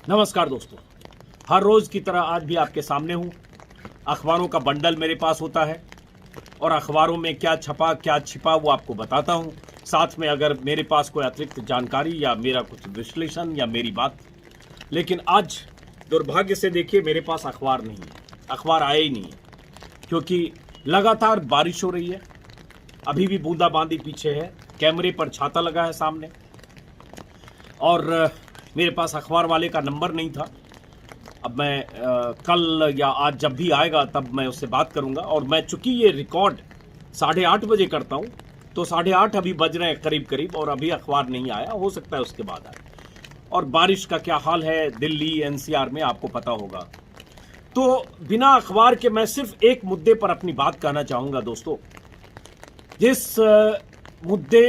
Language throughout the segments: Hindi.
नमस्कार दोस्तों, हर रोज की तरह आज भी आपके सामने हूं। अखबारों का बंडल मेरे पास होता है और अखबारों में क्या छपा क्या छिपा वो आपको बताता हूं। साथ में अगर मेरे पास कोई अतिरिक्त जानकारी या मेरा कुछ विश्लेषण या मेरी बात। लेकिन आज दुर्भाग्य से देखिए मेरे पास अखबार नहीं है, अखबार आया ही नहीं है क्योंकि लगातार बारिश हो रही है। अभी भी बूंदाबांदी पीछे है, कैमरे पर छाता लगा है सामने और मेरे पास अखबार वाले का नंबर नहीं था। अब मैं कल या आज जब भी आएगा तब मैं उससे बात करूंगा। और मैं चूंकि ये रिकॉर्ड 8:30 बजे करता हूं तो 8:30 अभी बज रहे हैं करीब करीब और अभी अखबार नहीं आया, हो सकता है उसके बाद आए। और बारिश का क्या हाल है दिल्ली एनसीआर में आपको पता होगा। तो बिना अखबार के मैं सिर्फ एक मुद्दे पर अपनी बात कहना चाहूंगा दोस्तों। जिस मुद्दे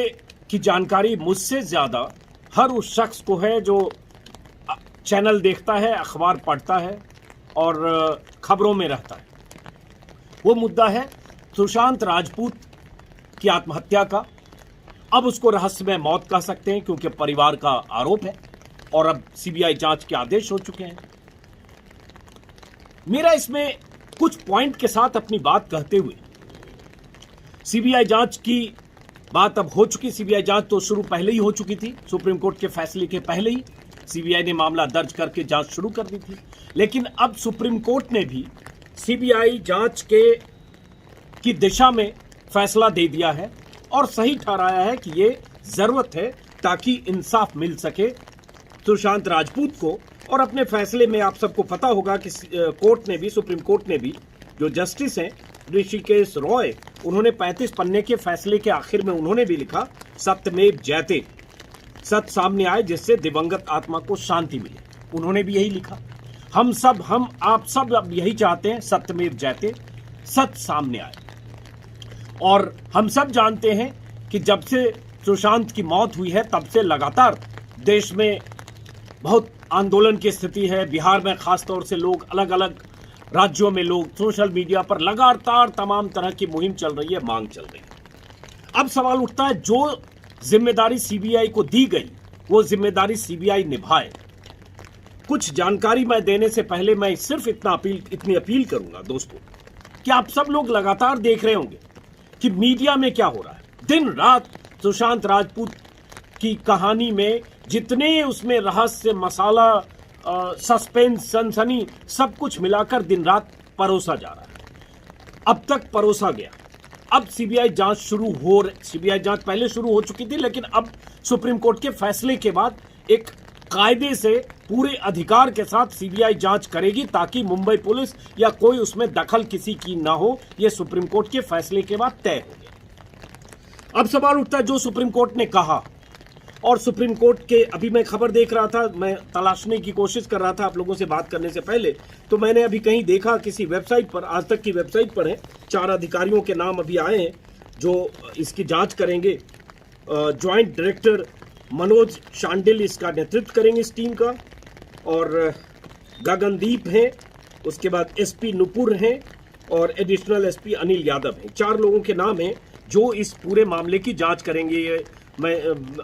की जानकारी मुझसे ज्यादा हर उस शख्स को है जो चैनल देखता है, अखबार पढ़ता है और खबरों में रहता है। वो मुद्दा है सुशांत राजपूत की आत्महत्या का। अब उसको रहस्यमय मौत कह सकते हैं क्योंकि परिवार का आरोप है और अब सीबीआई जांच के आदेश हो चुके हैं। मेरा इसमें कुछ पॉइंट के साथ अपनी बात कहते हुए, सीबीआई जांच की बात अब हो चुकी। सीबीआई जांच तो शुरू पहले ही हो चुकी थी, सुप्रीम कोर्ट के फैसले के पहले ही सीबीआई ने मामला दर्ज करके जांच शुरू कर दी थी। लेकिन अब सुप्रीम कोर्ट ने भी सीबीआई जांच की दिशा में फैसला दे दिया है और सही ठहराया है कि ये जरूरत है ताकि इंसाफ मिल सके सुशांत राजपूत को। और अपने फैसले में आप सबको पता होगा कि कोर्ट ने भी, सुप्रीम कोर्ट ने भी, जो जस्टिस हैं ऋषिकेश रॉय, उन्होंने 35 पन्ने के फैसले के आखिर में उन्होंने भी लिखा सत्यमेव जयते, सत्य सामने आए जिससे दिवंगत आत्मा को शांति मिले। उन्होंने भी यही लिखा। हम आप सब अब यही चाहते हैं, सत्यमेव जयते, सत्य सामने आए। और हम सब जानते हैं कि जब से सुशांत की मौत हुई है तब से लगातार देश में बहुत आंदोलन की स्थिति है। बिहार में खासतौर से लोग, अलग अलग राज्यों में लोग, सोशल मीडिया पर लगातार तमाम तरह की मुहिम चल रही है, मांग चल रही है। अब सवाल उठता है जो जिम्मेदारी सीबीआई को दी गई वो जिम्मेदारी सीबीआई निभाए। कुछ जानकारी मैं देने से पहले मैं सिर्फ इतनी अपील करूंगा दोस्तों कि आप सब लोग लगातार देख रहे होंगे कि मीडिया में क्या हो रहा है। दिन रात सुशांत राजपूत की कहानी में जितने उसमें रहस्य, मसाला, सस्पेंस, सनसनी, सब कुछ मिलाकर दिन रात परोसा जा रहा है। अब तक परोसा गया। अब सीबीआई जांच सीबीआई जांच पहले शुरू हो चुकी थी, लेकिन अब सुप्रीम कोर्ट के फैसले के बाद एक कायदे से पूरे अधिकार के साथ सीबीआई जांच करेगी ताकि मुंबई पुलिस या कोई उसमें दखल किसी की ना हो। यह सुप्रीम कोर्ट के फैसले के बाद तय हो गया। अब सवाल उठता है जो सुप्रीम कोर्ट ने कहा, और सुप्रीम कोर्ट के, अभी मैं खबर देख रहा था, मैं तलाशने की कोशिश कर रहा था आप लोगों से बात करने से पहले, तो मैंने अभी कहीं देखा किसी वेबसाइट पर, आज तक की वेबसाइट पर है, 4 अधिकारियों के नाम अभी आए हैं जो इसकी जांच करेंगे। ज्वाइंट डायरेक्टर मनोज शांडिल इसका नेतृत्व करेंगे इस टीम का, और गगनदीप हैं, उसके बाद एसपी नुपुर हैं और एडिशनल एसपी अनिल यादव हैं। 4 लोगों के नाम हैं जो इस पूरे मामले की जांच करेंगे। मैं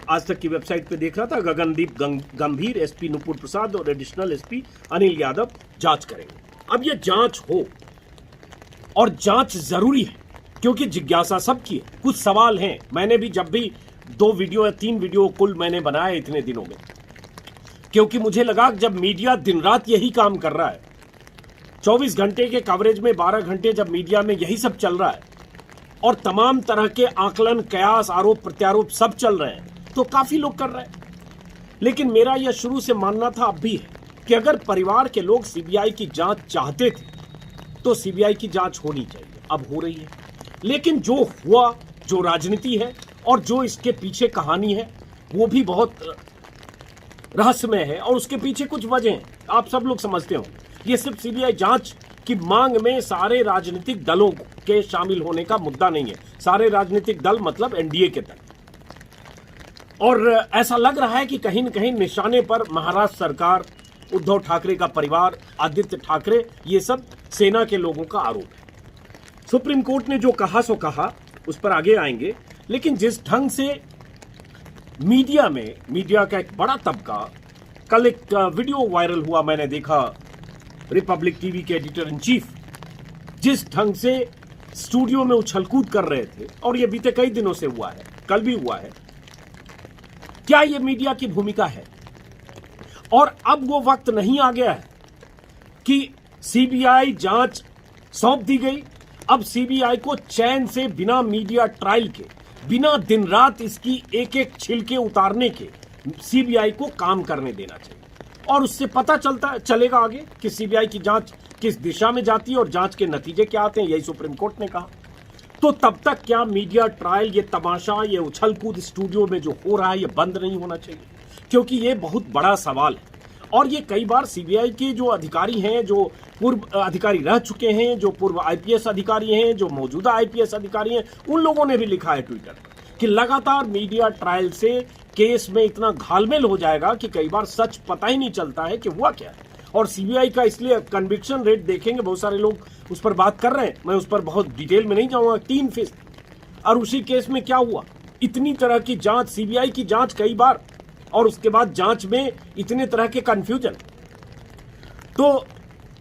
आज तक की वेबसाइट पे देख रहा था, गगनदीप गंभीर, एसपी नुपुर प्रसाद और एडिशनल एसपी अनिल यादव जांच करेंगे। अब ये जांच हो, और जांच जरूरी है क्योंकि जिज्ञासा सबकी है। कुछ सवाल हैं, मैंने भी जब भी 2 वीडियो या 3 वीडियो कुल मैंने बनाए इतने दिनों में, क्योंकि मुझे लगा जब मीडिया दिन रात यही काम कर रहा है, 24 घंटे के कवरेज में 12 घंटे जब मीडिया में यही सब चल रहा है और तमाम तरह के आकलन, कयास, आरोप प्रत्यारोप सब चल रहे हैं, तो काफी लोग कर रहे हैं। लेकिन मेरा यह शुरू से मानना था, अब भी है, कि अगर परिवार के लोग सीबीआई की जांच चाहते थे तो सीबीआई की जांच होनी चाहिए। अब हो रही है, लेकिन जो हुआ, जो राजनीति है और जो इसके पीछे कहानी है वो भी बहुत रहस्यमय है और उसके पीछे कुछ वजह हैं, आप सब लोग समझते हो। ये सिर्फ सीबीआई जांच की मांग में सारे राजनीतिक दलों के शामिल होने का मुद्दा नहीं है। सारे राजनीतिक दल मतलब एनडीए के दल। और ऐसा लग रहा है कि कहीं न कहीं निशाने पर महाराष्ट्र सरकार, उद्धव ठाकरे का परिवार, आदित्य ठाकरे, ये सब सेना के लोगों का आरोप है। सुप्रीम कोर्ट ने जो कहा सो कहा, उस पर आगे आएंगे। लेकिन जिस ढंग से मीडिया का एक बड़ा तबका कल एक वीडियो वायरल हुआ, मैंने देखा रिपब्लिक टीवी के एडिटर इन चीफ जिस ढंग से स्टूडियो में उछलकूद कर रहे थे, और ये बीते कई दिनों से हुआ है, कल भी हुआ है। क्या ये मीडिया की भूमिका है? और अब वो वक्त नहीं आ गया है कि सीबीआई जांच सौंप दी गई, अब सीबीआई को चैन से बिना मीडिया ट्रायल के, बिना दिन रात इसकी एक एक छिलके उतारने के सीबीआई को काम करने देना चाहिए, और उससे पता चलेगा आगे कि सीबीआई की जांच किस दिशा में जाती है और जांच के नतीजे क्या आते हैं। यही सुप्रीम कोर्ट ने कहा। तो तब तक क्या मीडिया ट्रायल, ये तमाशा, ये उछलकूद स्टूडियो में जो हो रहा है, ये बंद नहीं होना चाहिए, क्योंकि ये बहुत बड़ा सवाल है। और ये कई बार सीबीआई के जो अधिकारी हैं, जो पूर्व अधिकारी रह चुके हैं, जो पूर्व आईपीएस अधिकारी हैं, जो मौजूदा आईपीएस अधिकारी हैं, उन लोगों ने भी लिखा है ट्विटर पर कि लगातार मीडिया ट्रायल से केस में इतना घालमेल हो जाएगा कि कई बार सच पता ही नहीं चलता है कि हुआ क्या है। और सीबीआई का इसलिए कन्विक्शन रेट देखेंगे, बहुत सारे लोग उस पर बात कर रहे हैं, मैं उस पर बहुत डिटेल में नहीं जाऊंगा, 3%। और उसी केस में क्या हुआ, इतनी तरह की जांच, सीबीआई की जांच कई बार, और उसके बाद जांच में इतने तरह के कंफ्यूजन। तो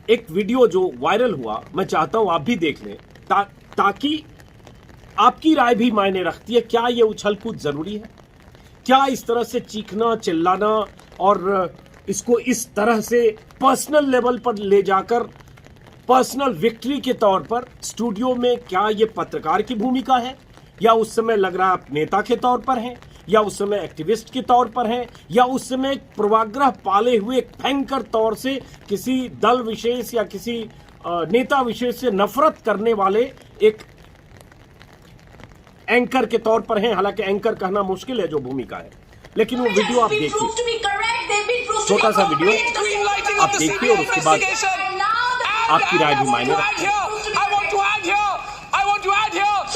एक वीडियो जो वायरल हुआ, मैं चाहता हूं आप भी देख लें, ताकि आपकी राय भी मायने रखती है। क्या ये उछलकूद जरूरी है? क्या इस तरह से चीखना, चिल्लाना और इसको इस तरह से पर्सनल लेवल पर ले जाकर पर्सनल विक्ट्री के तौर पर स्टूडियो में, क्या ये पत्रकार की भूमिका है, या उस समय लग रहा है आप नेता के तौर पर हैं, या उस समय एक्टिविस्ट के तौर पर हैं, या उस समय पूर्वाग्रह पाले हुए एक भयंकर तौर से किसी दल विशेष या किसी नेता विशेष से नफरत करने वाले एक एंकर के तौर पर हैं। हालांकि एंकर कहना मुश्किल है जो भूमिका है, लेकिन वो वीडियो आप देखिए, छोटा सा वीडियो आप देखिए, और उसके बाद आपकी राय भी मायने रखती है।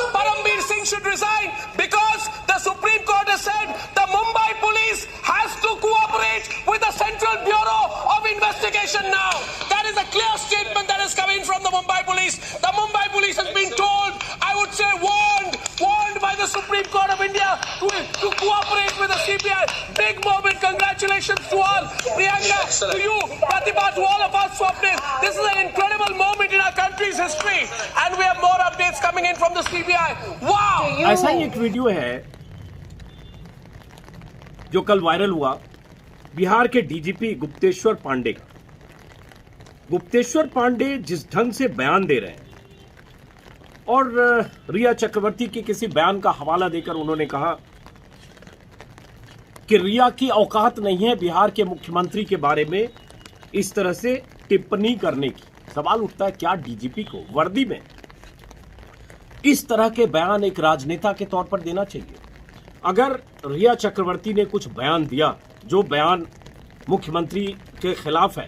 Parambir Singh should resign because the Supreme Court has said the Mumbai police has to cooperate with the Central Bureau of Investigation now. That is a clear statement that is coming from the Mumbai police. The Mumbai police has been told, I would say warned by the Supreme Court of India to cooperate with the CBI. Big moment. Congratulations to all. Priyanka, to you, Pratibha, to all of us, Swapnil. This is an incredible moment in our country's history. And we have more updates coming in from the CBI. Wow! ऐसा ही एक वीडियो है जो कल वायरल हुआ, बिहार के डीजीपी गुप्तेश्वर पांडे का। गुप्तेश्वर पांडे जिस ढंग से बयान दे रहे हैं, और रिया चक्रवर्ती के किसी बयान का हवाला देकर उन्होंने कहा कि रिया की औकात नहीं है बिहार के मुख्यमंत्री के बारे में इस तरह से टिप्पणी करने की। सवाल उठता है, क्या डीजीपी को वर्दी में इस तरह के बयान एक राजनेता के तौर पर देना चाहिए? अगर रिया चक्रवर्ती ने कुछ बयान दिया जो बयान मुख्यमंत्री के खिलाफ है,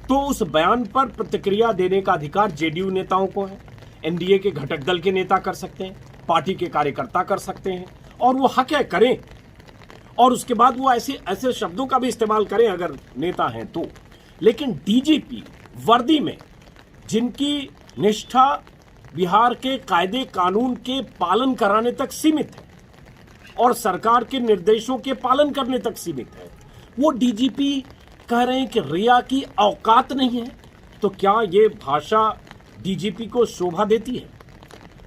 तो उस बयान पर प्रतिक्रिया देने का अधिकार जेडीयू नेताओं को है, एनडीए के घटक दल के नेता कर सकते हैं, पार्टी के कार्यकर्ता कर सकते हैं, और वो हक है, करें। और उसके बाद वो ऐसे शब्दों का भी इस्तेमाल करें अगर नेता हैं तो। लेकिन डीजीपी वर्दी में, जिनकी निष्ठा बिहार के कायदे कानून के पालन कराने तक सीमित है और सरकार के निर्देशों के पालन करने तक सीमित है, वो डीजीपी कह रहे हैं कि रिया की औकात नहीं है, तो क्या ये भाषा डीजीपी को शोभा देती है?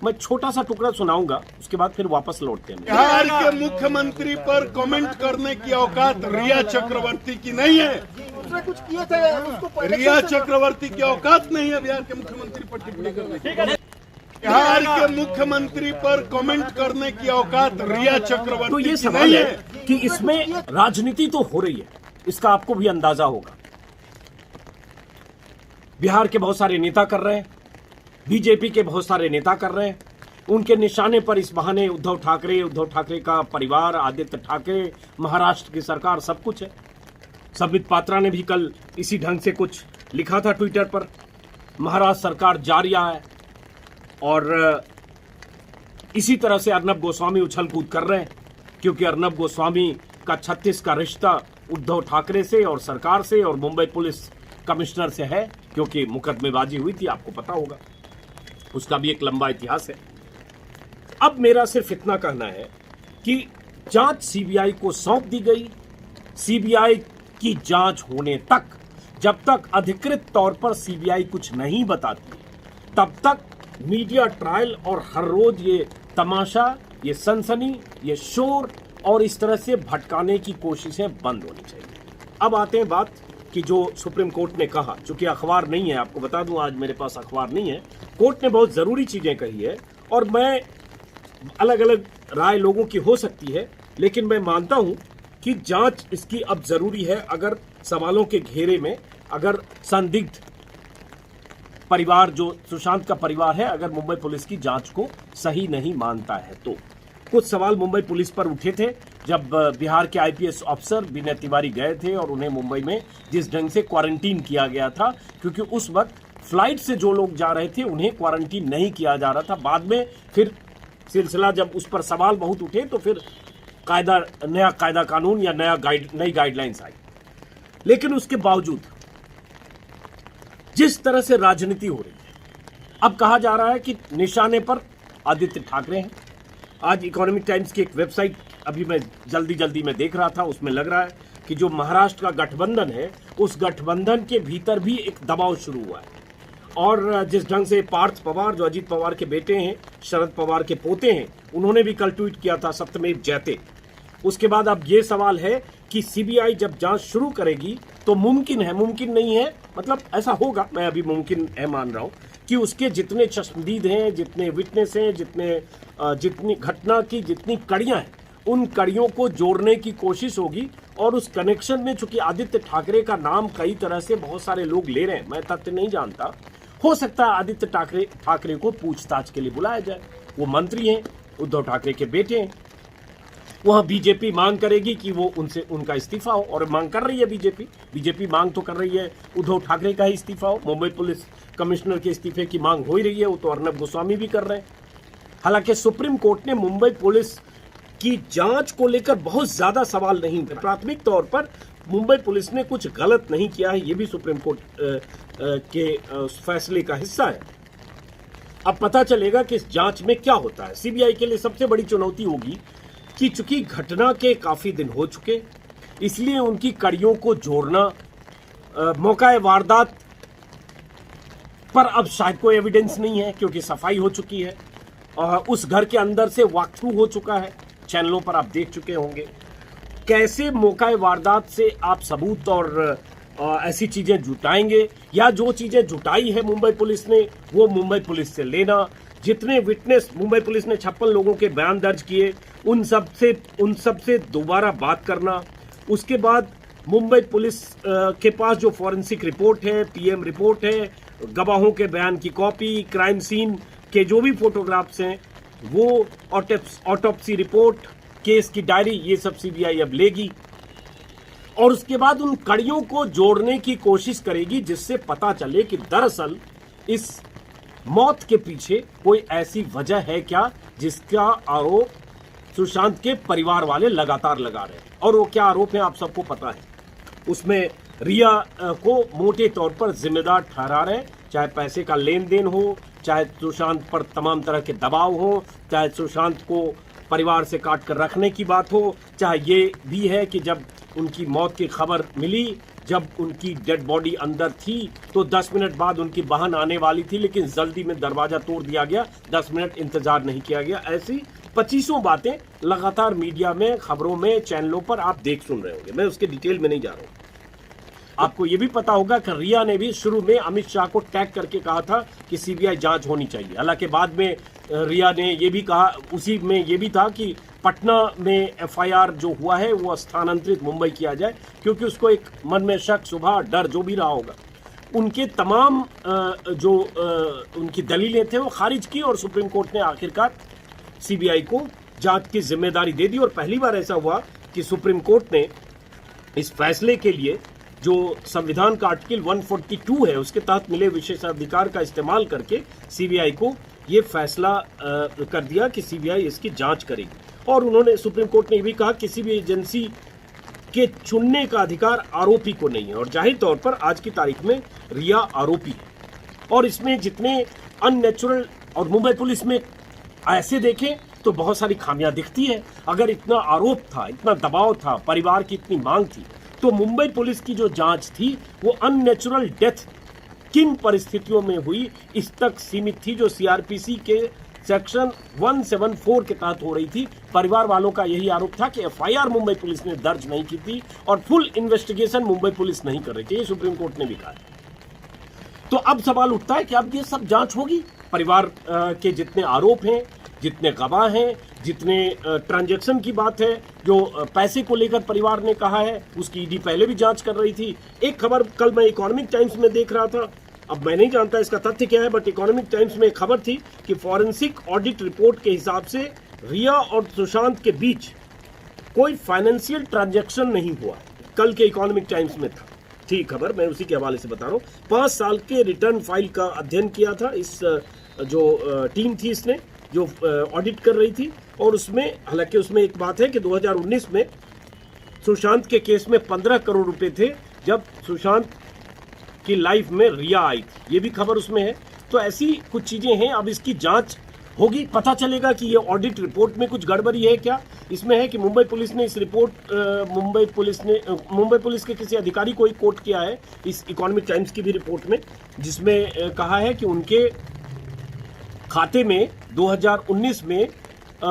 मैं छोटा सा टुकड़ा सुनाऊंगा, उसके बाद फिर वापस लौटते हैं। बिहार के मुख्यमंत्री पर कमेंट करने की औकात रिया चक्रवर्ती की नहीं है। उसने कुछ किए थे, उसको रिया चक्रवर्ती की औकात नहीं है बिहार के मुख्यमंत्री पर टिप्पणी करने की। बिहार के मुख्यमंत्री पर कमेंट करने की औकात रिया चक्रवर्ती तो ये की सवाल नहीं है कि इसमें राजनीति तो हो रही है, इसका आपको भी अंदाजा होगा। बिहार के बहुत सारे नेता कर रहे हैं, बीजेपी के बहुत सारे नेता कर रहे हैं, उनके निशाने पर इस बहाने उद्धव ठाकरे का परिवार, आदित्य ठाकरे, महाराष्ट्र की सरकार, सब कुछ है। संबित पात्रा ने भी कल इसी ढंग से कुछ लिखा था ट्विटर पर, महाराष्ट्र सरकार जारिया है। और इसी तरह से अर्नब गोस्वामी उछल कूद कर रहे हैं, क्योंकि अर्नब गोस्वामी का 36 का रिश्ता उद्धव ठाकरे से और सरकार से और मुंबई पुलिस कमिश्नर से है, क्योंकि मुकदमेबाजी हुई थी, आपको पता होगा, उसका भी एक लंबा इतिहास है। अब मेरा सिर्फ इतना कहना है कि जांच सीबीआई को सौंप दी गई, सीबीआई की जांच होने तक, जब तक अधिकृत तौर पर सीबीआई कुछ नहीं बताती, तब तक मीडिया ट्रायल और हर रोज ये तमाशा, ये सनसनी, ये शोर और इस तरह से भटकाने की कोशिशें बंद होनी चाहिए। अब आते हैं बात कि जो सुप्रीम कोर्ट ने कहा, चूंकि अखबार नहीं है, आपको बता दूं आज मेरे पास अखबार नहीं है, कोर्ट ने बहुत जरूरी चीजें कही है और मैं अलग अलग राय लोगों की हो सकती है, लेकिन मैं मानता हूं कि जांच इसकी अब जरूरी है। अगर सवालों के घेरे में अगर संदिग्ध परिवार, जो सुशांत का परिवार है, अगर मुंबई पुलिस की जांच को सही नहीं मानता है तो कुछ सवाल मुंबई पुलिस पर उठे थे जब बिहार के आईपीएस अफसर विनय तिवारी गए थे और उन्हें मुंबई में जिस ढंग से क्वारंटीन किया गया था, क्योंकि उस वक्त फ्लाइट से जो लोग जा रहे थे उन्हें क्वारंटीन नहीं किया जा रहा था। बाद में फिर सिलसिला जब उस पर सवाल बहुत उठे तो फिर नया कायदा कानून या नई गाइडलाइंस आई। लेकिन उसके बावजूद जिस तरह से राजनीति हो रही है, अब कहा जा रहा है कि निशाने पर आदित्य ठाकरे हैं। आज इकोनॉमिक टाइम्स की एक वेबसाइट अभी मैं जल्दी में देख रहा था, उसमें लग रहा है कि जो महाराष्ट्र का गठबंधन है, उस गठबंधन के भीतर भी एक दबाव शुरू हुआ है। और जिस ढंग से पार्थ पवार, जो अजीत पवार के बेटे हैं, शरद पवार के पोते हैं, उन्होंने भी कल ट्वीट किया था सत्यमेव जयते। उसके बाद अब ये सवाल है कि सीबीआई जब जांच शुरू करेगी तो मुमकिन है, मुमकिन नहीं है, मतलब ऐसा होगा, मैं अभी मुमकिन है मान रहा हूं कि उसके जितने चश्मदीद हैं, जितने विटनेस हैं, जितनी घटना की जितनी कड़ियां हैं, उन कड़ियों को जोड़ने की कोशिश होगी। और उस कनेक्शन में चूंकि आदित्य ठाकरे का नाम कई तरह से बहुत सारे लोग ले रहे हैं, मैं तथ्य नहीं जानता, हो सकता है आदित्य ठाकरे को पूछताछ के लिए बुलाया जाए। वो मंत्री हैं, उद्धव ठाकरे के बेटे हैं। वहां बीजेपी मांग करेगी कि वो उनका इस्तीफा हो, और मांग कर रही है बीजेपी मांग तो कर रही है उद्धव ठाकरे का ही इस्तीफा हो। मुंबई पुलिस कमिश्नर के इस्तीफे की मांग हो ही रही है, वो तो अर्नब गोस्वामी भी कर रहे हैं। हालांकि सुप्रीम कोर्ट ने मुंबई पुलिस की जांच को लेकर बहुत ज्यादा सवाल नहीं थे। प्राथमिक तौर पर मुंबई पुलिस ने कुछ गलत नहीं किया है, ये भी सुप्रीम कोर्ट के फैसले का हिस्सा है। अब पता चलेगा कि इस जांच में क्या होता है। सीबीआई के लिए सबसे बड़ी चुनौती होगी कि चूंकि घटना के काफी दिन हो चुके, इसलिए उनकी कड़ियों को जोड़ना, मौका वारदात पर अब शायद कोई एविडेंस नहीं है क्योंकि सफाई हो चुकी है, उस घर के अंदर से वॉक थ्रू हो चुका है, चैनलों पर आप देख चुके होंगे। कैसे मौका वारदात से आप सबूत और ऐसी चीजें जुटाएंगे, या जो चीजें जुटाई है मुंबई पुलिस ने वो मुंबई पुलिस से लेना। जितने विटनेस, मुंबई पुलिस ने 56 लोगों के बयान दर्ज किए, उन सब से दोबारा बात करना। उसके बाद मुंबई पुलिस के पास जो फॉरेंसिक रिपोर्ट है, पीएम रिपोर्ट है, गवाहों के बयान की कॉपी, क्राइम सीन के जो भी फोटोग्राफ्स हैं वो, ऑटोप्सी रिपोर्ट, केस की डायरी, ये सब सीबीआई अब लेगी और उसके बाद उन कड़ियों को जोड़ने की कोशिश करेगी जिससे पता चले कि दरअसल इस मौत के पीछे कोई ऐसी वजह है क्या जिसका आरोप सुशांत के परिवार वाले लगातार लगा रहे हैं। और वो क्या आरोप है आप सबको पता है। उसमें रिया को मोटे तौर पर जिम्मेदार ठहरा रहे हैं, चाहे पैसे का लेन देन हो, चाहे सुशांत पर तमाम तरह के दबाव हो, चाहे सुशांत को परिवार से काट कर रखने की बात हो, चाहे ये भी है कि जब उनकी मौत की खबर मिली, जब उनकी डेड बॉडी अंदर थी तो 10 मिनट बाद उनकी बहन आने वाली थी, लेकिन जल्दी में दरवाजा तोड़ दिया गया, 10 मिनट इंतजार नहीं किया गया। ऐसी 25 बातें लगातार मीडिया में, खबरों में, चैनलों पर आप सुन रहे होंगे। मैं उसके डिटेल में नहीं जा रहा हूँ। आपको ये भी पता होगा कि रिया ने भी शुरू में अमित शाह को टैग करके कहा था कि सीबीआई जांच होनी चाहिए। हालांकि बाद में रिया ने ये भी कहा, उसी में ये भी था कि पटना में एफआईआर जो हुआ है वो स्थानांतरित मुंबई किया जाए, क्योंकि उसको एक मन में शक, शुबहा, डर जो भी रहा होगा। उनके तमाम उनकी दलीलें थे वो खारिज की और सुप्रीम कोर्ट ने आखिरकार सीबीआई को जांच की जिम्मेदारी दे दी। और पहली बार ऐसा हुआ कि सुप्रीम कोर्ट ने इस फैसले के लिए जो संविधान का आर्टिकल 142 है उसके तहत मिले विशेषाधिकार का इस्तेमाल करके सीबीआई को ये फैसला कर दिया कि सीबीआई इसकी जांच करेगी। और उन्होंने, सुप्रीम कोर्ट ने भी कहा किसी भी एजेंसी के चुनने का अधिकार आरोपी को नहीं है। और जाहिर तौर पर आज की तारीख में रिया आरोपी है और इसमें जितने अननेचुरल, और मुंबई पुलिस में ऐसे देखें तो बहुत सारी खामियां दिखती है। अगर इतना आरोप था, इतना दबाव था, परिवार की इतनी मांग थी, तो मुंबई पुलिस की जो जांच थी वो अननेचुरल डेथ किन परिस्थितियों में हुई इस तक सीमित थी, जो सीआरपीसी के सेक्शन 174 के तहत हो रही थी। परिवार वालों का यही आरोप था कि एफआईआर मुंबई पुलिस ने दर्ज नहीं की थी और फुल इन्वेस्टिगेशन मुंबई पुलिस नहीं कर रही थी, ये सुप्रीम कोर्ट ने भी कहा। तो अब सवाल उठता है कि अब ये सब जांच होगी, परिवार के जितने आरोप हैं, जितने गवाह हैं, जितने ट्रांजैक्शन की बात है, जो पैसे को लेकर परिवार ने कहा है, उसकी ईडी पहले भी जांच कर रही थी। एक खबर कल मैं इकोनॉमिक टाइम्स में देख रहा था, अब मैं नहीं जानता इसका तथ्य क्या है, बट इकोनॉमिक टाइम्स में एक खबर थी कि फॉरेंसिक ऑडिट रिपोर्ट के हिसाब से रिया और सुशांत के बीच कोई फाइनेंशियल ट्रांजैक्शन नहीं हुआ। कल के इकोनॉमिक टाइम्स में था, ठीक खबर, मैं उसी के हवाले से बता रहा हूँ। 5 साल के रिटर्न फाइल का अध्ययन किया था इस जो टीम थी, इसने जो ऑडिट कर रही थी, और उसमें हालांकि उसमें एक बात है कि 2019 में सुशांत के केस में 15 करोड़ रुपए थे जब सुशांत की लाइफ में रिया आई थी, ये भी खबर उसमें है। तो ऐसी कुछ चीजें हैं, अब इसकी जांच होगी, पता चलेगा कि ये ऑडिट रिपोर्ट में कुछ गड़बड़ी है क्या। इसमें है कि मुंबई पुलिस ने इस रिपोर्ट मुंबई पुलिस के किसी अधिकारी को ही कोट किया है इस इकोनॉमिक टाइम्स की भी रिपोर्ट में, जिसमें कहा है कि उनके खाते में 2019 में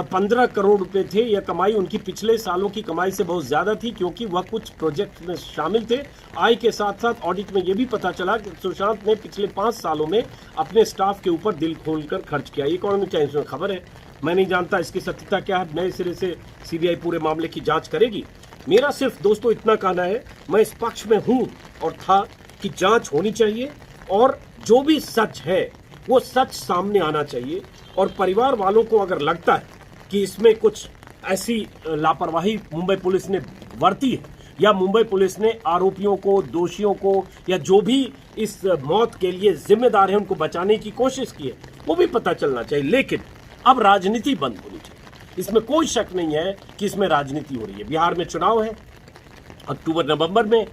15 करोड़ रुपए थे। यह कमाई उनकी पिछले सालों की कमाई से बहुत ज्यादा थी, क्योंकि वह कुछ प्रोजेक्ट में शामिल थे। आय के साथ साथ ऑडिट में यह भी पता चला कि सुशांत ने पिछले 5 सालों में अपने स्टाफ के ऊपर दिल खोलकर खर्च किया। इकोनॉमिक टाइम्स में खबर है, मैं नहीं जानता इसकी सत्यता क्या है, नए सिरे से सीबीआई पूरे मामले की जांच करेगी। मेरा सिर्फ दोस्तों इतना कहना है, मैं इस पक्ष में हूं और था कि जांच होनी चाहिए और जो भी सच है वो सच सामने आना चाहिए। और परिवार वालों को अगर लगता है कि इसमें कुछ ऐसी लापरवाही मुंबई पुलिस ने बरती है, या मुंबई पुलिस ने आरोपियों को, दोषियों को, या जो भी इस मौत के लिए जिम्मेदार है उनको बचाने की कोशिश की है, वो भी पता चलना चाहिए। लेकिन अब राजनीति बंद होनी चाहिए, इसमें कोई शक नहीं है कि इसमें राजनीति हो रही है। बिहार में चुनाव है, अक्टूबर नवंबर में,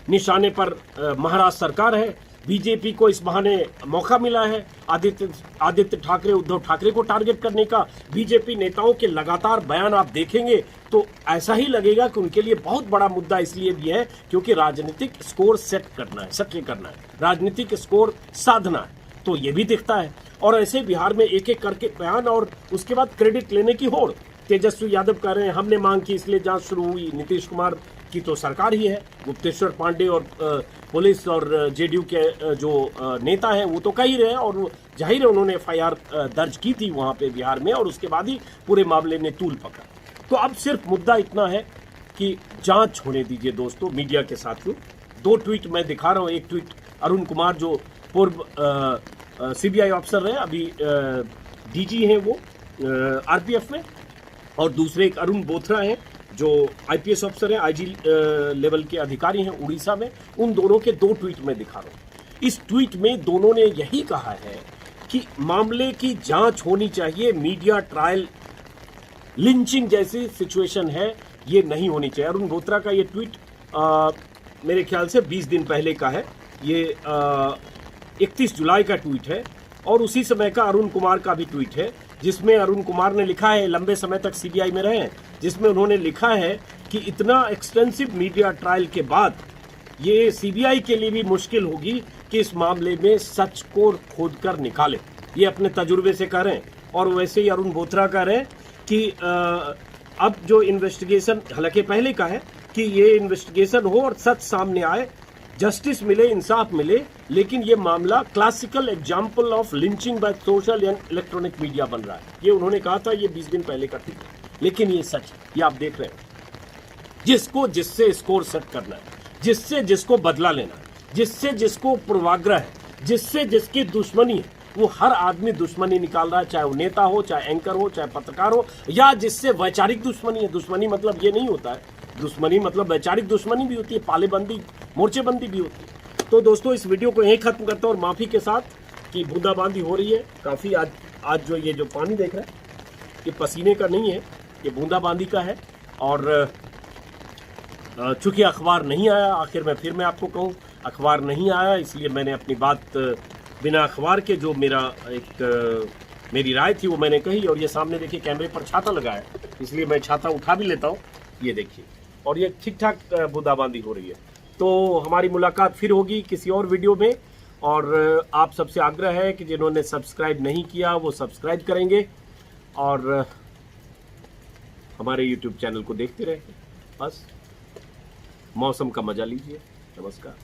निशाने पर महाराष्ट्र सरकार है, बीजेपी को इस बहाने मौका मिला है आदित्य ठाकरे, उद्धव ठाकरे को टारगेट करने का। बीजेपी नेताओं के लगातार बयान आप देखेंगे तो ऐसा ही लगेगा कि उनके लिए बहुत बड़ा मुद्दा इसलिए भी है क्योंकि राजनीतिक स्कोर सेट करना है, सक्रिय करना है, राजनीतिक स्कोर साधना है, तो ये भी दिखता है। और ऐसे बिहार में एक एक करके बयान और उसके बाद क्रेडिट लेने की होड़। तेजस्वी यादव कह रहे हैं हमने मांग की इसलिए जांच शुरू हुई, नीतीश कुमार की तो सरकार ही है, गुप्तेश्वर पांडे और पुलिस और जेडीयू के जो नेता हैं वो तो कह ही रहे हैं, और जाहिर है उन्होंने एफआईआर दर्ज की थी वहां पे बिहार में, और उसके बाद ही पूरे मामले ने तूल पकड़ा। तो अब सिर्फ मुद्दा इतना है कि जांच होने दीजिए दोस्तों, मीडिया के साथियों। 2 ट्वीट मैं दिखा रहा हूँ, एक ट्वीट अरुण कुमार जो पूर्व सीबीआई अफसर रहे, अभी डीजी हैं वो आरपीएफ में, और दूसरे एक अरुण बोथरा हैं जो आईपीएस अफसर हैं, आईजी लेवल के अधिकारी हैं उड़ीसा में। उन दोनों के 2 ट्वीट में दिखा रहा हूं। इस ट्वीट में दोनों ने यही कहा है कि मामले की जांच होनी चाहिए, मीडिया ट्रायल, लिंचिंग जैसी सिचुएशन है ये नहीं होनी चाहिए। अरुण बोथरा का ये ट्वीट मेरे ख्याल से 20 दिन पहले का है, ये 31 जुलाई का ट्वीट है, और उसी समय का अरुण कुमार का भी ट्वीट है जिसमें अरुण कुमार ने लिखा है, लंबे समय तक सीबीआई में रहे हैं, जिसमें उन्होंने लिखा है कि इतना एक्सटेंसिव मीडिया ट्रायल के बाद ये सीबीआई के लिए भी मुश्किल होगी कि इस मामले में सच को खोदकर निकाले। ये अपने तजुर्बे से कह रहे हैं। और वैसे ही अरुण बोथरा कह रहे हैं कि अब जो इन्वेस्टिगेशन, हालांकि पहले का है कि ये इन्वेस्टिगेशन हो और सच सामने आए, जस्टिस मिले, इंसाफ मिले, लेकिन ये मामला classical example of lynching by social and electronic media बन रहा है। ये उन्होंने कहा था, ये 20 दिन पहले का थी, लेकिन ये सच, ये आप देख रहे हैं। जिसको जिससे स्कोर सेट करना है, जिससे जिसको बदला लेना है, जिससे जिसको पूर्वाग्रह है, जिससे जिसकी दुश्मनी है, वो हर आदमी दुश्मनी निकाल रहा है, चाहे वो नेता हो, चाहे एंकर हो, चाहे पत्रकार हो, या जिससे वैचारिक दुश्मनी है। दुश्मनी मतलब ये नहीं होता है, दुश्मनी मतलब वैचारिक दुश्मनी भी होती है, पालेबंदी, मोर्चेबंदी भी होती है। तो दोस्तों इस वीडियो को यहीं खत्म करता हूँ, और माफी के साथ कि बूंदाबांदी हो रही है काफी। आज जो ये जो पानी देख रहे हैं ये पसीने का नहीं है, ये बूंदाबांदी का है। और चूंकि अखबार नहीं आया, आखिर में फिर मैं आपको कहूँ अखबार नहीं आया, इसलिए मैंने अपनी बात बिना अखबार के जो मेरी राय थी वो मैंने कही। और ये सामने देखिए कैमरे पर छाता लगा है, इसलिए मैं छाता उठा भी लेता हूँ। ये देखिए और ये ठीक ठाक बूंदाबांदी हो रही है। तो हमारी मुलाकात फिर होगी किसी और वीडियो में, और आप सबसे आग्रह है कि जिन्होंने सब्सक्राइब नहीं किया वो सब्सक्राइब करेंगे और हमारे YouTube चैनल को देखते रहें। बस मौसम का मजा लीजिए। नमस्कार।